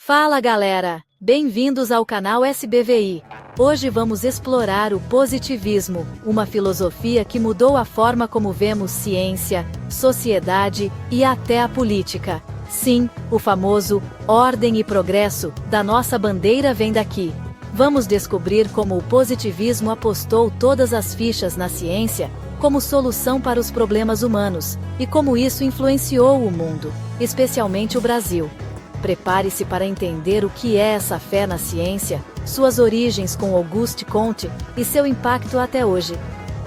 Fala galera, bem-vindos ao canal SBVI. Hoje vamos explorar o positivismo, uma filosofia que mudou a forma como vemos ciência, sociedade e até a política. Sim, o famoso ordem e progresso da nossa bandeira vem daqui. Vamos descobrir como o positivismo apostou todas as fichas na ciência como solução para os problemas humanos, e como isso influenciou o mundo, especialmente o Brasil. Prepare-se para entender o que é essa fé na ciência, suas origens com Auguste Comte e seu impacto até hoje.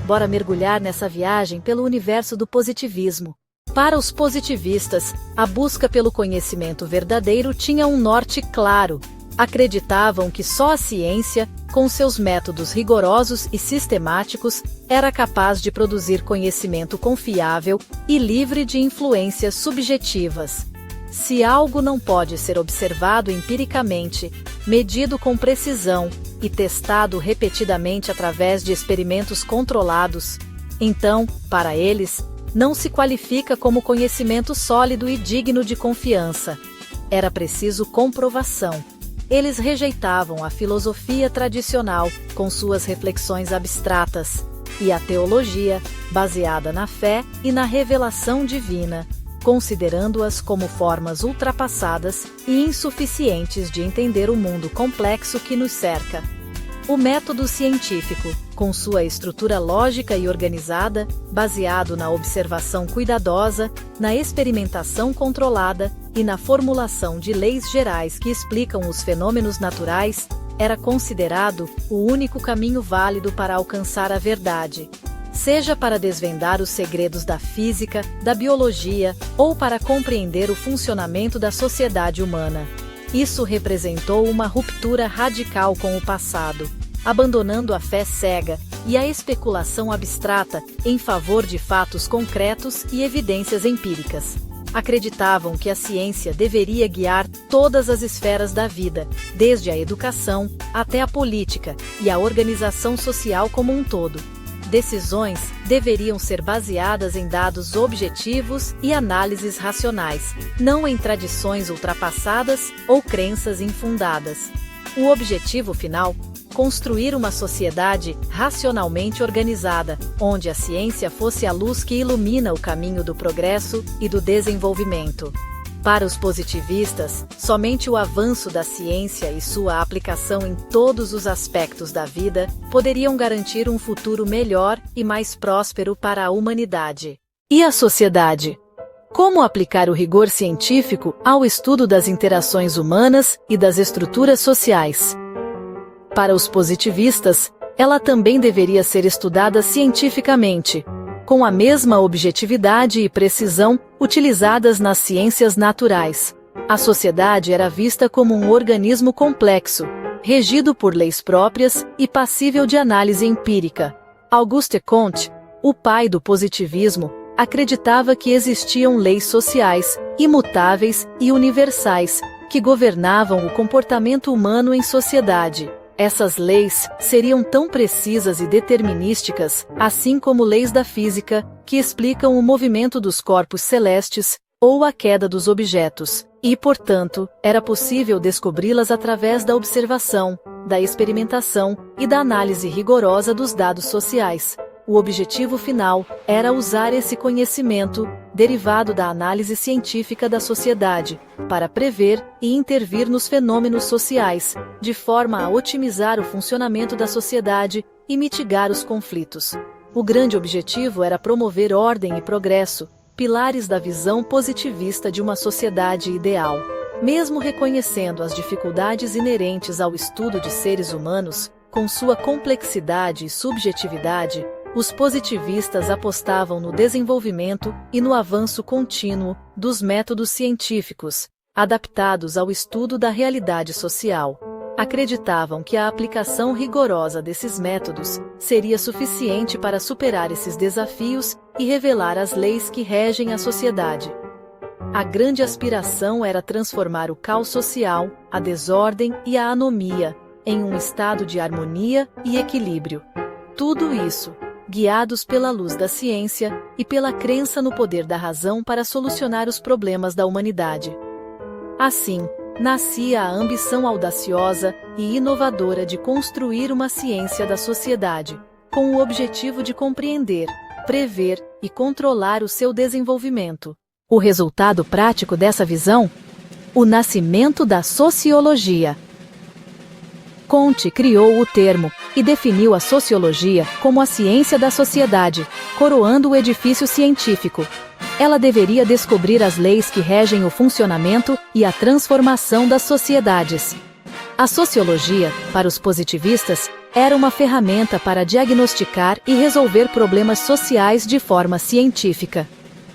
Bora mergulhar nessa viagem pelo universo do positivismo. Para os positivistas, a busca pelo conhecimento verdadeiro tinha um norte claro. Acreditavam que só a ciência, com seus métodos rigorosos e sistemáticos, era capaz de produzir conhecimento confiável e livre de influências subjetivas. Se algo não pode ser observado empiricamente, medido com precisão e testado repetidamente através de experimentos controlados, então, para eles, não se qualifica como conhecimento sólido e digno de confiança. Era preciso comprovação. Eles rejeitavam a filosofia tradicional, com suas reflexões abstratas, e a teologia, baseada na fé e na revelação divina, considerando-as como formas ultrapassadas e insuficientes de entender o mundo complexo que nos cerca. O método científico, com sua estrutura lógica e organizada, baseado na observação cuidadosa, na experimentação controlada e na formulação de leis gerais que explicam os fenômenos naturais, era considerado o único caminho válido para alcançar a verdade. Seja para desvendar os segredos da física, da biologia, ou para compreender o funcionamento da sociedade humana. Isso representou uma ruptura radical com o passado, abandonando a fé cega e a especulação abstrata em favor de fatos concretos e evidências empíricas. Acreditavam que a ciência deveria guiar todas as esferas da vida, desde a educação até a política e a organização social como um todo. Decisões deveriam ser baseadas em dados objetivos e análises racionais, não em tradições ultrapassadas ou crenças infundadas. O objetivo final: construir uma sociedade racionalmente organizada, onde a ciência fosse a luz que ilumina o caminho do progresso e do desenvolvimento. Para os positivistas, somente o avanço da ciência e sua aplicação em todos os aspectos da vida poderiam garantir um futuro melhor e mais próspero para a humanidade. E a sociedade? Como aplicar o rigor científico ao estudo das interações humanas e das estruturas sociais? Para os positivistas, ela também deveria ser estudada cientificamente, com a mesma objetividade e precisão utilizadas nas ciências naturais. A sociedade era vista como um organismo complexo, regido por leis próprias e passível de análise empírica. Auguste Comte, o pai do positivismo, acreditava que existiam leis sociais, imutáveis e universais, que governavam o comportamento humano em sociedade. Essas leis seriam tão precisas e determinísticas, assim como leis da física, que explicam o movimento dos corpos celestes, ou a queda dos objetos, e, portanto, era possível descobri-las através da observação, da experimentação e da análise rigorosa dos dados sociais. O objetivo final era usar esse conhecimento, derivado da análise científica da sociedade, para prever e intervir nos fenômenos sociais, de forma a otimizar o funcionamento da sociedade e mitigar os conflitos. O grande objetivo era promover ordem e progresso, pilares da visão positivista de uma sociedade ideal. Mesmo reconhecendo as dificuldades inerentes ao estudo de seres humanos, com sua complexidade e subjetividade, os positivistas apostavam no desenvolvimento e no avanço contínuo dos métodos científicos, adaptados ao estudo da realidade social. Acreditavam que a aplicação rigorosa desses métodos seria suficiente para superar esses desafios e revelar as leis que regem a sociedade. A grande aspiração era transformar o caos social, a desordem e a anomia em um estado de harmonia e equilíbrio. Tudo isso guiados pela luz da ciência e pela crença no poder da razão para solucionar os problemas da humanidade. Assim, nascia a ambição audaciosa e inovadora de construir uma ciência da sociedade, com o objetivo de compreender, prever e controlar o seu desenvolvimento. O resultado prático dessa visão? O nascimento da sociologia. Comte criou o termo e definiu a sociologia como a ciência da sociedade, coroando o edifício científico. Ela deveria descobrir as leis que regem o funcionamento e a transformação das sociedades. A sociologia, para os positivistas, era uma ferramenta para diagnosticar e resolver problemas sociais de forma científica.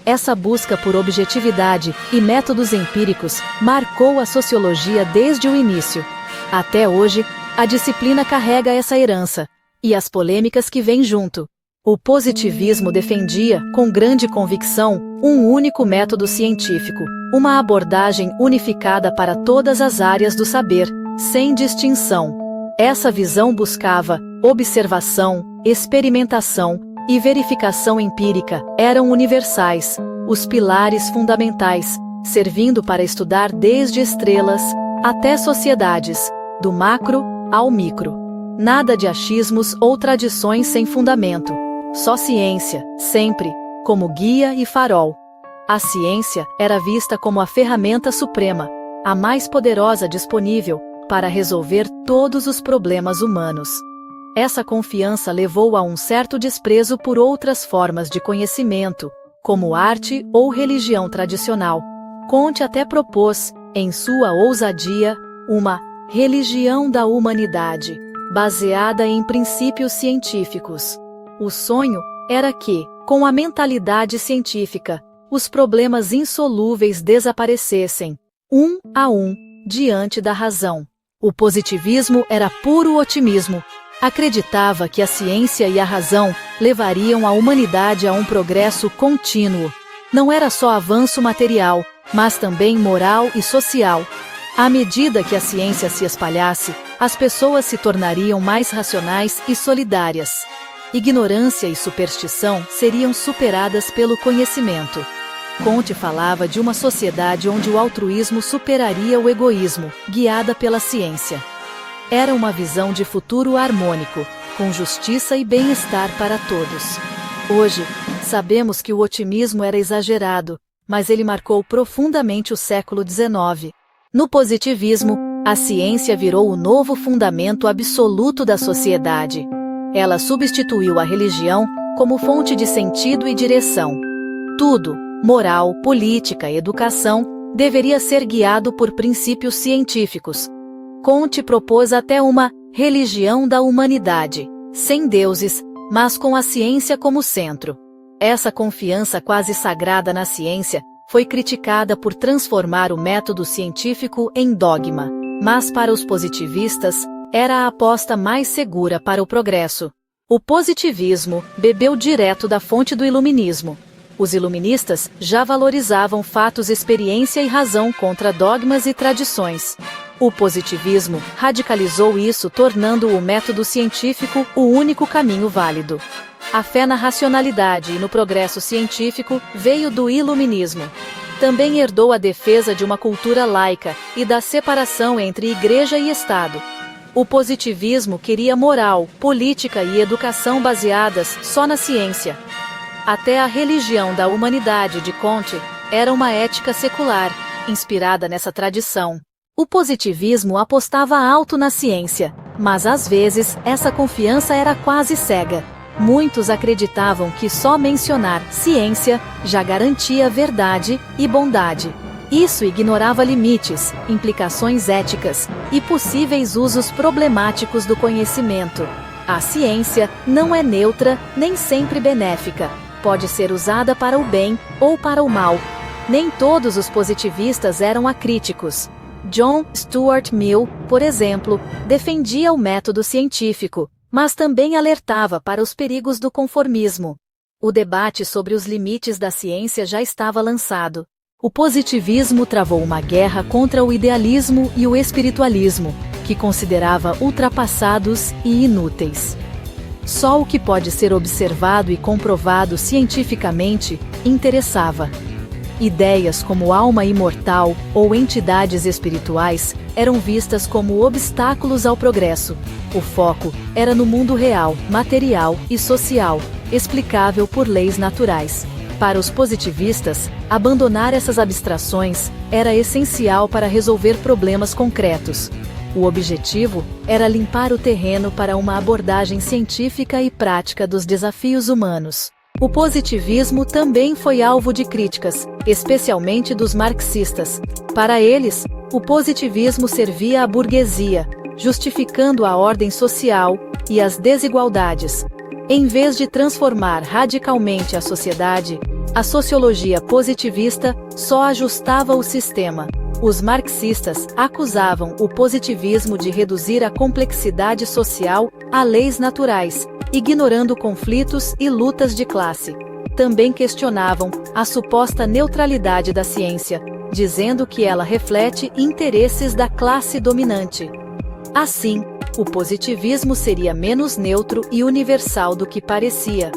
Essa busca por objetividade e métodos empíricos marcou a sociologia desde o início. Até hoje, a disciplina carrega essa herança, e as polêmicas que vêm junto. O positivismo defendia, com grande convicção, um único método científico, uma abordagem unificada para todas as áreas do saber, sem distinção. Essa visão buscava observação, experimentação e verificação empírica eram universais, os pilares fundamentais, servindo para estudar desde estrelas até sociedades, do macro ao micro. Nada de achismos ou tradições sem fundamento. Só ciência, sempre, como guia e farol. A ciência era vista como a ferramenta suprema, a mais poderosa disponível para resolver todos os problemas humanos. Essa confiança levou a um certo desprezo por outras formas de conhecimento, como arte ou religião tradicional. Comte até propôs, em sua ousadia, uma religião da humanidade, baseada em princípios científicos. O sonho era que, com a mentalidade científica, os problemas insolúveis desaparecessem, um a um, diante da razão. O positivismo era puro otimismo. Acreditava que a ciência e a razão levariam a humanidade a um progresso contínuo. Não era só avanço material, mas também moral e social. À medida que a ciência se espalhasse, as pessoas se tornariam mais racionais e solidárias. Ignorância e superstição seriam superadas pelo conhecimento. Comte falava de uma sociedade onde o altruísmo superaria o egoísmo, guiada pela ciência. Era uma visão de futuro harmônico, com justiça e bem-estar para todos. Hoje, sabemos que o otimismo era exagerado, mas ele marcou profundamente o século XIX. No positivismo, a ciência virou o novo fundamento absoluto da sociedade. Ela substituiu a religião como fonte de sentido e direção. Tudo, moral, política, educação, deveria ser guiado por princípios científicos. Comte propôs até uma religião da humanidade, sem deuses, mas com a ciência como centro. Essa confiança quase sagrada na ciência foi criticada por transformar o método científico em dogma, mas para os positivistas, era a aposta mais segura para o progresso. O positivismo bebeu direto da fonte do iluminismo. Os iluministas já valorizavam fatos, experiência e razão contra dogmas e tradições. O positivismo radicalizou isso, tornando o método científico o único caminho válido. A fé na racionalidade e no progresso científico veio do iluminismo. Também herdou a defesa de uma cultura laica e da separação entre igreja e Estado. O positivismo queria moral, política e educação baseadas só na ciência. Até a religião da humanidade de Comte era uma ética secular, inspirada nessa tradição. O positivismo apostava alto na ciência, mas às vezes essa confiança era quase cega. Muitos acreditavam que só mencionar ciência já garantia verdade e bondade. Isso ignorava limites, implicações éticas e possíveis usos problemáticos do conhecimento. A ciência não é neutra nem sempre benéfica. Pode ser usada para o bem ou para o mal. Nem todos os positivistas eram acríticos. John Stuart Mill, por exemplo, defendia o método científico, mas também alertava para os perigos do conformismo. O debate sobre os limites da ciência já estava lançado. O positivismo travou uma guerra contra o idealismo e o espiritualismo, que considerava ultrapassados e inúteis. Só o que pode ser observado e comprovado cientificamente interessava. Ideias como alma imortal ou entidades espirituais eram vistas como obstáculos ao progresso. O foco era no mundo real, material e social, explicável por leis naturais. Para os positivistas, abandonar essas abstrações era essencial para resolver problemas concretos. O objetivo era limpar o terreno para uma abordagem científica e prática dos desafios humanos. O positivismo também foi alvo de críticas, especialmente dos marxistas. Para eles, o positivismo servia à burguesia, justificando a ordem social e as desigualdades. Em vez de transformar radicalmente a sociedade, a sociologia positivista só ajustava o sistema. Os marxistas acusavam o positivismo de reduzir a complexidade social a leis naturais, ignorando conflitos e lutas de classe. Também questionavam a suposta neutralidade da ciência, dizendo que ela reflete interesses da classe dominante. Assim, o positivismo seria menos neutro e universal do que parecia.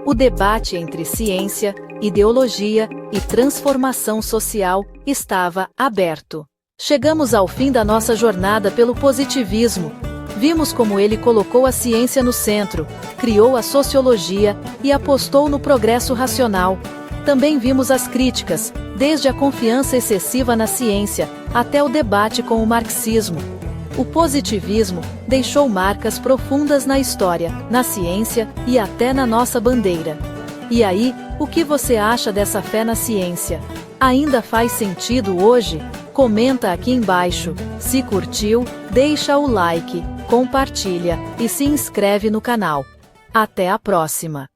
O debate entre ciência, ideologia e transformação social estava aberto. Chegamos ao fim da nossa jornada pelo positivismo. Vimos como ele colocou a ciência no centro, criou a sociologia e apostou no progresso racional. Também vimos as críticas, desde a confiança excessiva na ciência até o debate com o marxismo. O positivismo deixou marcas profundas na história, na ciência e até na nossa bandeira. E aí, o que você acha dessa fé na ciência? Ainda faz sentido hoje? Comenta aqui embaixo. Se curtiu, deixa o like, compartilha e se inscreve no canal. Até a próxima!